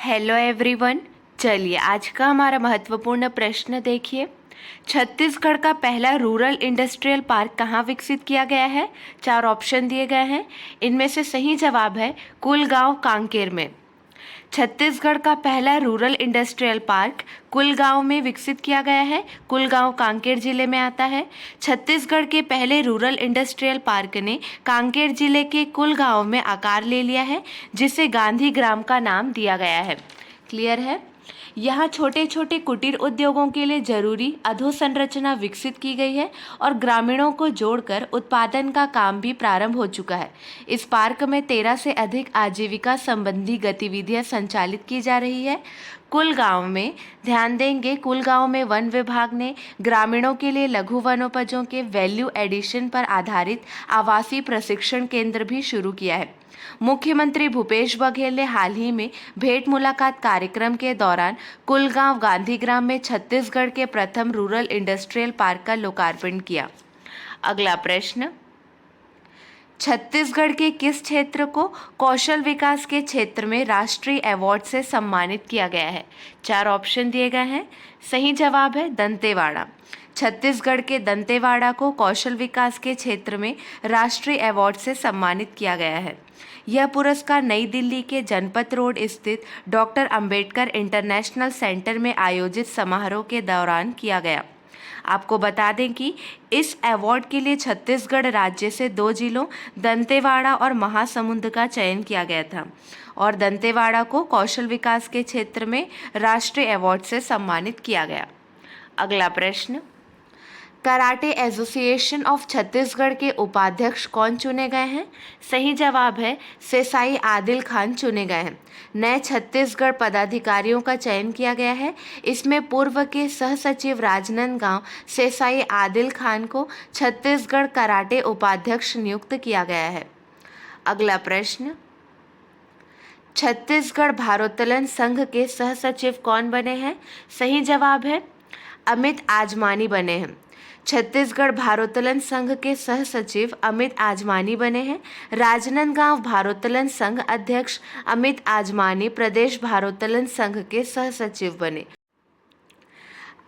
Hello everyone. चलिए आज का हमारा महत्वपूर्ण प्रश्न देखिए। छत्तीसगढ़ का पहला रूरल इंडस्ट्रियल पार्क कहाँ विकसित किया गया है? 4 ऑप्शन दिए गए हैं। इनमें से सही जवाब है कुलगांव कांकेर में। छत्तीसगढ़ का पहला रूरल इंडस्ट्रियल पार्क कुलगांव में विकसित किया गया है। कुलगांव कांकेर जिले में आता है। छत्तीसगढ़ के पहले रूरल इंडस्ट्रियल पार्क ने कांकेर जिले के कुलगांव में आकार ले लिया है, जिसे गांधी ग्राम का नाम दिया गया है। क्लियर है? यहाँ छोटे छोटे कुटीर उद्योगों के लिए जरूरी अधोसंरचना विकसित की गई है और ग्रामीणों को जोड़कर उत्पादन का काम भी प्रारंभ हो चुका है। इस पार्क में 13 से अधिक आजीविका संबंधी गतिविधियां संचालित की जा रही है। कुलगांव में ध्यान देंगे, कुलगांव में वन विभाग ने ग्रामीणों के लिए लघु वनोपजों के वैल्यू एडिशन पर आधारित आवासीय प्रशिक्षण केंद्र भी शुरू किया है। मुख्यमंत्री भूपेश बघेल ने हाल ही में भेंट मुलाकात कार्यक्रम के दौरान कुलगांव गांधीग्राम में छत्तीसगढ़ के प्रथम रूरल इंडस्ट्रियल पार्क का लोकार्पण किया। अगला प्रश्न, छत्तीसगढ़ के किस क्षेत्र को कौशल विकास के क्षेत्र में राष्ट्रीय अवार्ड से सम्मानित किया गया है? 4 ऑप्शन दिए गए हैं। सही जवाब है दंतेवाड़ा। छत्तीसगढ़ के दंतेवाड़ा को कौशल विकास के क्षेत्र में राष्ट्रीय अवार्ड से सम्मानित किया गया है। यह पुरस्कार नई दिल्ली के जनपथ रोड स्थित डॉक्टर अंबेडकर इंटरनेशनल सेंटर में आयोजित समारोह के दौरान किया गया। आपको बता दें कि इस अवार्ड के लिए छत्तीसगढ़ राज्य से 2 जिलों दंतेवाड़ा और महासमुंद का चयन किया गया था और दंतेवाड़ा को कौशल विकास के क्षेत्र में राष्ट्रीय अवार्ड से सम्मानित किया गया। अगला प्रश्न, कराटे एसोसिएशन ऑफ छत्तीसगढ़ के उपाध्यक्ष कौन चुने गए हैं? सही जवाब है सेसाई आदिल खान चुने गए हैं। नए छत्तीसगढ़ पदाधिकारियों का चयन किया गया है। इसमें पूर्व के सह सचिव राजनांदगांव सेसाई आदिल खान को छत्तीसगढ़ कराटे उपाध्यक्ष नियुक्त किया गया है। अगला प्रश्न, छत्तीसगढ़ भारोत्तोलन संघ के सह सचिव कौन बने हैं? सही जवाब है अमित आजमानी बने हैं। छत्तीसगढ़ भारोत्तोलन संघ के सह सचिव अमित आजमानी बने हैं। राजनांदगांव भारोत्तोलन संघ अध्यक्ष अमित आजमानी प्रदेश भारोत्तोलन संघ के सह सचिव बने।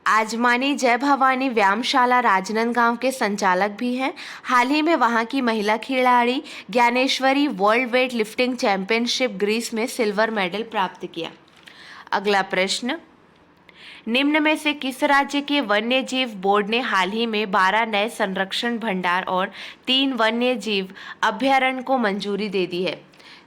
आजमानी जय भवानी व्यायामशाला राजनांदगांव के संचालक भी हैं। हाल ही में वहां की महिला खिलाड़ी Gyaneshwari world weight lifting championship Greece में सिल्वर मेडल प्राप्त किया। अगला प्रश्न, निम्न में से किस राज्य के वन्य जीव बोर्ड ने हाल ही में 12 नए संरक्षण भंडार और 3 वन्य जीव अभयारण्य को मंजूरी दे दी है?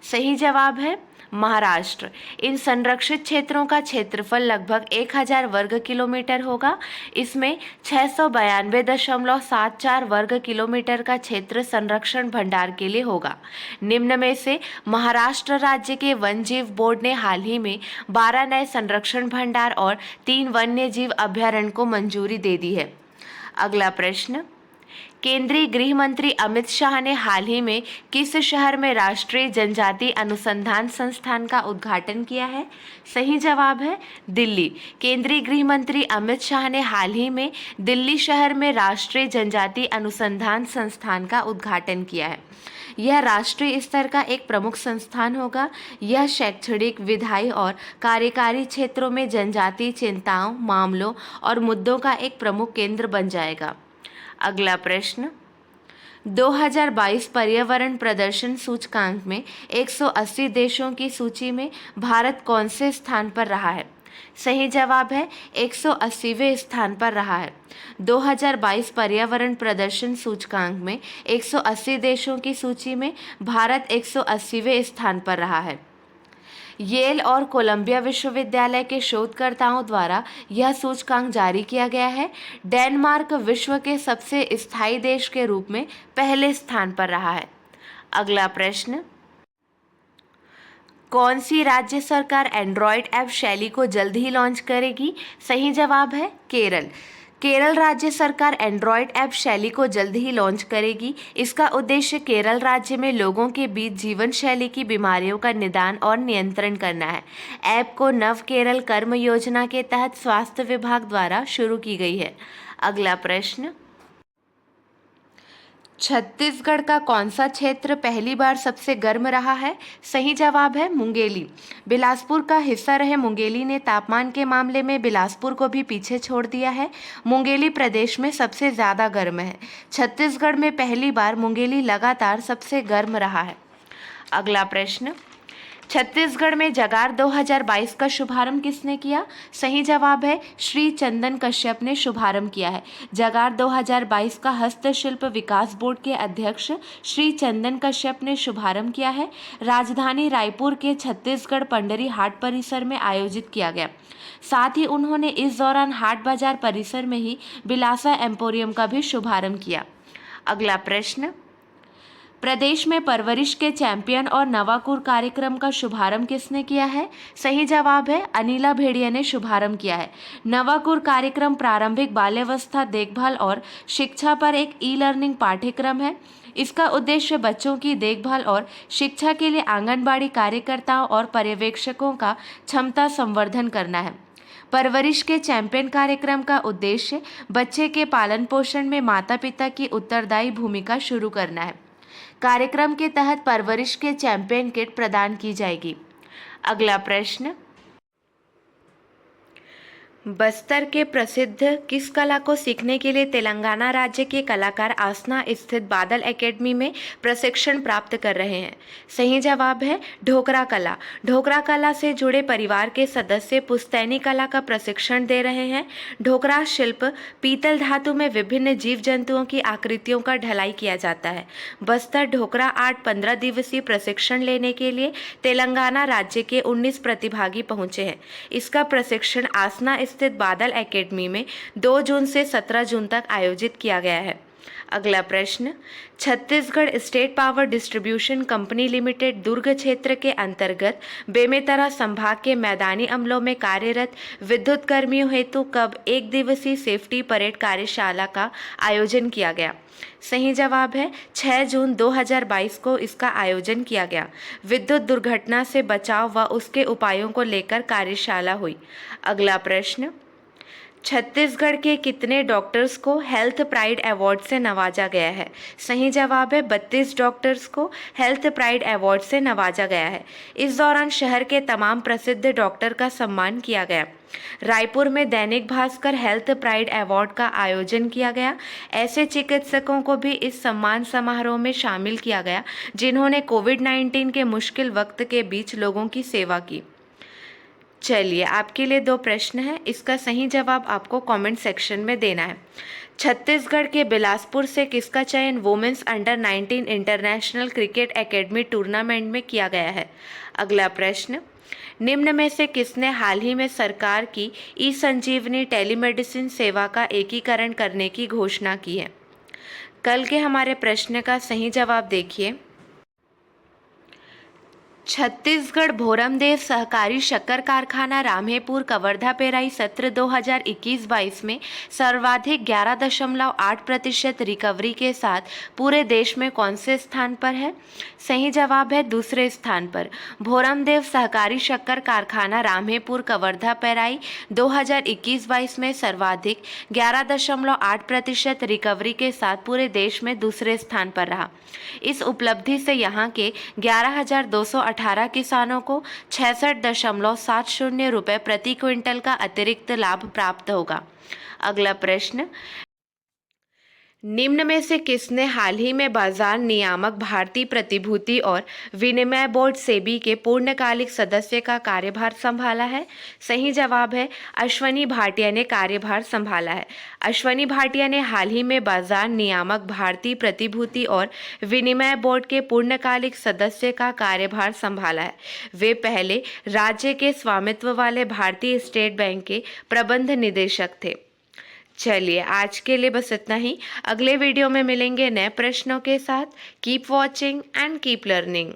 सही जवाब है महाराष्ट्र। इन संरक्षित क्षेत्रों का क्षेत्रफल लगभग 1000 वर्ग किलोमीटर होगा। इसमें 692.74 वर्ग किलोमीटर का क्षेत्र संरक्षण भंडार के लिए होगा। निम्न में से महाराष्ट्र राज्य के वन जीव बोर्ड ने हाल ही में 12 नए संरक्षण भंडार और 3 वन्य जीव अभयारण्य को मंजूरी दे दी है। अगला प्रश्न, केंद्रीय गृह मंत्री अमित शाह ने हाल ही में किस शहर में राष्ट्रीय जनजाति अनुसंधान संस्थान का उद्घाटन किया है? सही जवाब है दिल्ली। केंद्रीय गृह मंत्री अमित शाह ने हाल ही में दिल्ली शहर में राष्ट्रीय जनजाति अनुसंधान संस्थान का उद्घाटन किया है। यह राष्ट्रीय स्तर का एक प्रमुख संस्थान होगा। यह शैक्षणिक, विधायी और कार्यकारी क्षेत्रों में जनजातीय चिंताओं, मामलों और मुद्दों का एक प्रमुख केंद्र बन जाएगा। अगला प्रश्न, 2022 पर्यावरण प्रदर्शन सूचकांक में 180 देशों की सूची में भारत कौन से स्थान पर रहा है? सही जवाब है 180वें स्थान पर रहा है। 2022 पर्यावरण प्रदर्शन सूचकांक में 180 देशों की सूची में भारत 180वें स्थान पर रहा है। येल और कोलंबिया विश्वविद्यालय के शोधकर्ताओं द्वारा यह सूचकांक जारी किया गया है। डेनमार्क विश्व के सबसे स्थायी देश के रूप में पहले स्थान पर रहा है। अगला प्रश्न, कौन सी राज्य सरकार एंड्रॉयड ऐप शैली को जल्द ही लॉन्च करेगी? सही जवाब है केरल। केरल राज्य सरकार एंड्रॉयड ऐप शैली को जल्द ही लॉन्च करेगी। इसका उद्देश्य केरल राज्य में लोगों के बीच जीवन शैली की बीमारियों का निदान और नियंत्रण करना है। ऐप को नव केरल कर्म योजना के तहत स्वास्थ्य विभाग द्वारा शुरू की गई है। अगला प्रश्न, छत्तीसगढ़ का कौन सा क्षेत्र पहली बार सबसे गर्म रहा है? सही जवाब है मुंगेली। बिलासपुर का हिस्सा रहे मुंगेली ने तापमान के मामले में बिलासपुर को भी पीछे छोड़ दिया है। मुंगेली प्रदेश में सबसे ज़्यादा गर्म है। छत्तीसगढ़ में पहली बार मुंगेली लगातार सबसे गर्म रहा है। अगला प्रश्न, छत्तीसगढ़ में जगार 2022 का शुभारंभ किसने किया? सही जवाब है श्री चंदन कश्यप ने शुभारंभ किया है। जगार 2022 का हस्तशिल्प विकास बोर्ड के अध्यक्ष श्री चंदन कश्यप ने शुभारंभ किया है। राजधानी रायपुर के छत्तीसगढ़ पंडरी हाट परिसर में आयोजित किया गया। साथ ही उन्होंने इस दौरान हाट बाजार परिसर में ही बिलासा एम्पोरियम का भी शुभारंभ किया। अगला प्रश्न, प्रदेश में परवरिश के चैंपियन और नवाकुर कार्यक्रम का शुभारंभ किसने किया है? सही जवाब है अनिला भेड़िया ने शुभारंभ किया है। नवाकुर कार्यक्रम प्रारंभिक बाल्यावस्था देखभाल और शिक्षा पर एक ई लर्निंग पाठ्यक्रम है। इसका उद्देश्य बच्चों की देखभाल और शिक्षा के लिए आंगनबाड़ी कार्यकर्ताओं और पर्यवेक्षकों का क्षमता संवर्धन करना है। परवरिश के चैंपियन कार्यक्रम का उद्देश्य बच्चे के पालन पोषण में माता पिता की उत्तरदायी भूमिका शुरू करना है। कार्यक्रम के तहत परवरिश के चैंपियन किट प्रदान की जाएगी। अगला प्रश्न, बस्तर के प्रसिद्ध किस कला को सीखने के लिए तेलंगाना राज्य के कलाकार आसना स्थित बादल एकेडमी में प्रशिक्षण प्राप्त कर रहे हैं? सही जवाब है ढोकरा कला। ढोकरा कला से जुड़े परिवार के सदस्य पुश्तैनी कला का प्रशिक्षण दे रहे हैं। ढोकरा शिल्प पीतल धातु में विभिन्न जीव जंतुओं की आकृतियों का ढलाई किया जाता है। बस्तर ढोकरा आर्ट 15 दिवसीय प्रशिक्षण लेने के लिए तेलंगाना राज्य के 19 प्रतिभागी पहुंचे हैं। इसका प्रशिक्षण आसना स्थित बादल एकेडमी में 2 जून से 17 जून तक आयोजित किया गया है। अगला प्रश्न, Chhattisgarh state power distribution company limited Durg क्षेत्र के अंतर्गत बेमेतरा संभाग के मैदानी अमलों में कार्यरत विद्युत कर्मियों हेतु कब 1 दिवसीय सेफ्टी परेड कार्यशाला का आयोजन किया गया? सही जवाब है 6 जून 2022 को इसका आयोजन किया गया। विद्युत दुर्घटना से बचाव व उसके उपायों को लेकर कार्यशाला हुई। अगला प्रश्न, छत्तीसगढ़ के कितने डॉक्टर्स को हेल्थ प्राइड अवार्ड से नवाजा गया है? सही जवाब है 32 डॉक्टर्स को हेल्थ प्राइड अवार्ड से नवाजा गया है। इस दौरान शहर के तमाम प्रसिद्ध डॉक्टर का सम्मान किया गया। रायपुर में Dainik Bhaskar health pride award का आयोजन किया गया। ऐसे चिकित्सकों को भी इस सम्मान समारोह में शामिल किया गया जिन्होंने कोविड-19 के मुश्किल वक्त के बीच लोगों की सेवा की। चलिए, आपके लिए 2 प्रश्न हैं, इसका सही जवाब आपको कमेंट सेक्शन में देना है। छत्तीसगढ़ के बिलासपुर से किसका चयन women's under 19 international cricket academy tournament में किया गया है? अगला प्रश्न, निम्न में से किसने हाल ही में सरकार की ई संजीवनी टेलीमेडिसिन सेवा का एकीकरण करने की घोषणा की है? कल के हमारे प्रश्न का सही जवाब देखिए। छत्तीसगढ़ भोरमदेव सहकारी शक्कर कारखाना रामहेपुर कवर्धा पेराई सत्र 2021-22 में सर्वाधिक 11.8% रिकवरी के साथ पूरे देश में कौन से स्थान पर है? सही जवाब है दूसरे स्थान पर। भोरमदेव सहकारी शक्कर कारखाना रामहेपुर कवर्धा पेराई 2021-22 में सर्वाधिक 11.8% रिकवरी के साथ पूरे देश में दूसरे स्थान पर रहा। इस उपलब्धि से यहाँ के 11,218 किसानों को 66.70 रुपये प्रति क्विंटल का अतिरिक्त लाभ प्राप्त होगा। अगला प्रश्न, निम्न में से किसने हाल ही में बाजार नियामक भारतीय प्रतिभूति और विनिमय बोर्ड सेबी के पूर्णकालिक सदस्य का कार्यभार संभाला है? सही जवाब है अश्वनी भाटिया ने कार्यभार संभाला है। अश्वनी भाटिया ने हाल ही में बाजार नियामक भारतीय प्रतिभूति और विनिमय बोर्ड के पूर्णकालिक सदस्य का कार्यभार संभाला है। वे पहले राज्य के स्वामित्व वाले भारतीय स्टेट बैंक के प्रबंध निदेशक थे। चलिए, आज के लिए बस इतना ही। अगले वीडियो में मिलेंगे नए प्रश्नों के साथ। Keep watching and keep learning.